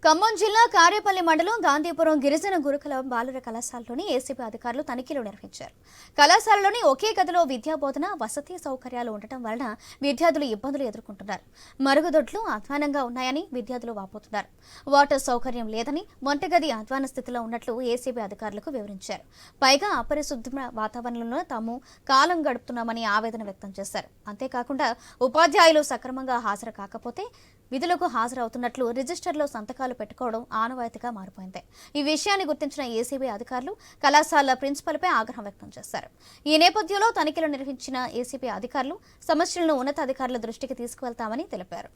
ఖమ్మం జిల్లా కారేపల్లి మండలం గాంధీపురం గిరిజన గురుకుల బాలుర కళాశాలలోని ఏసీబీ అధికారులు తనిఖీలు నిర్వహించారు. కళాశాలలోని ఒకే గదిలో విద్యాబోధన వసతి సౌకర్యాలు ఉండటం వలన విద్యార్థులు ఇబ్బందులు ఎదుర్కొంటున్నారు. మరుగుదొడ్లు అధ్వానంగా ఉన్నాయని విద్యార్థులు వాపోతున్నారు. వాటర్ సౌకర్యం లేదని, వంటగది అధ్వాన స్థితిలో ఉన్నట్లు ఏసీబీ అధికారులకు వివరించారు. పైగా అపరిశుద్ధ వాతావరణంలో తాము కాలం గడుపుతున్నామని ఆవేదన వ్యక్తం చేశారు. అంతేకాకుండా ఉపాధ్యాయులు సక్రమంగా హాజరు కాకపోతే విధులకు హాజరవుతున్నట్లు రిజిస్టర్లో సంతకాలు పెట్టుకోవడం ఆనవాయితీగా మారిపోయింది. ఈ విషయాన్ని గుర్తించిన ఏసీబీ అధికారులు కళాశాల ప్రిన్సిపల్పై ఆగ్రహం వ్యక్తం చేశారు. ఈ నేపథ్యంలో తనిఖీలు నిర్వహించిన ఏసీబీ అధికారులు సమస్యలను ఉన్నతాధికారుల దృష్టికి తీసుకువెళ్తామని తెలిపారు.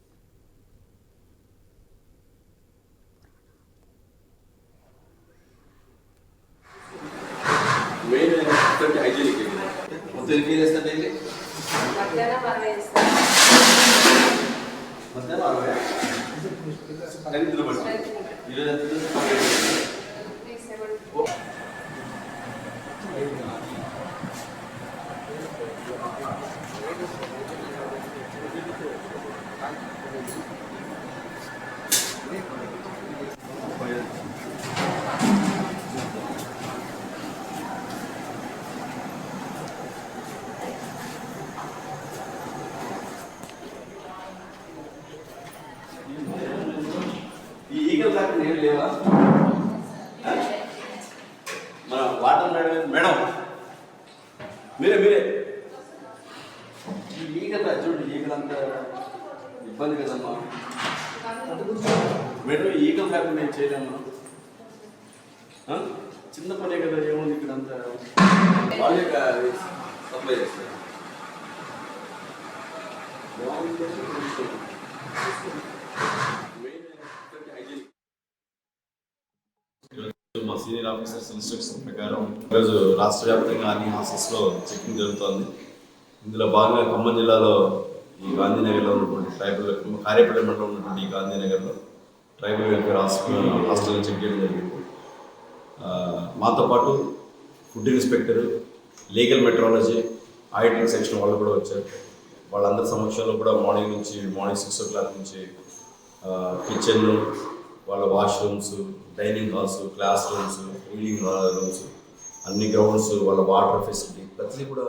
ఈగల్ దాకా నేను లేవా మన వాటర్ మేడం మీరే ఈ ఈగల్ చూడండి, ఈగలు అంతా ఇబ్బంది కదమ్మా మేడం. ఈగలు దాకా నేను చేయలేము, చిన్న పనే కదా, ఏముంది ఇక్కడ అంతా వాళ్ళే సప్లై చేస్తారు. మా సీనియర్ ఆఫీసర్స్ ఇన్స్ట్రక్షన్ ప్రకారం ఈరోజు రాష్ట్ర వ్యాప్తంగా అన్ని హాస్టల్స్లో చెకింగ్ జరుగుతోంది. ఇందులో భాగంగా ఖమ్మం జిల్లాలో ఈ గాంధీనగర్లో ఉన్నటువంటి ట్రైబల్ కారేపల్లి మండలంలో ఉన్నటువంటి ఈ గాంధీనగర్లో ట్రైబల్ వెల్ఫేర్ హాస్టల్ని చెక్ చేయడం జరిగింది. మాతో పాటు food inspector, legal metrology, auditing section వాళ్ళు కూడా వచ్చారు. వాళ్ళందరి సమక్షంలో కూడా మార్నింగ్ 6 o'clock నుంచి కిచెన్, వాళ్ళ washrooms, dining halls, class rooms, reading rooms, అన్ని గ్రౌండ్స్, వాళ్ళ వాటర్ ఫెసిలిటీ ప్రతిదీ కూడా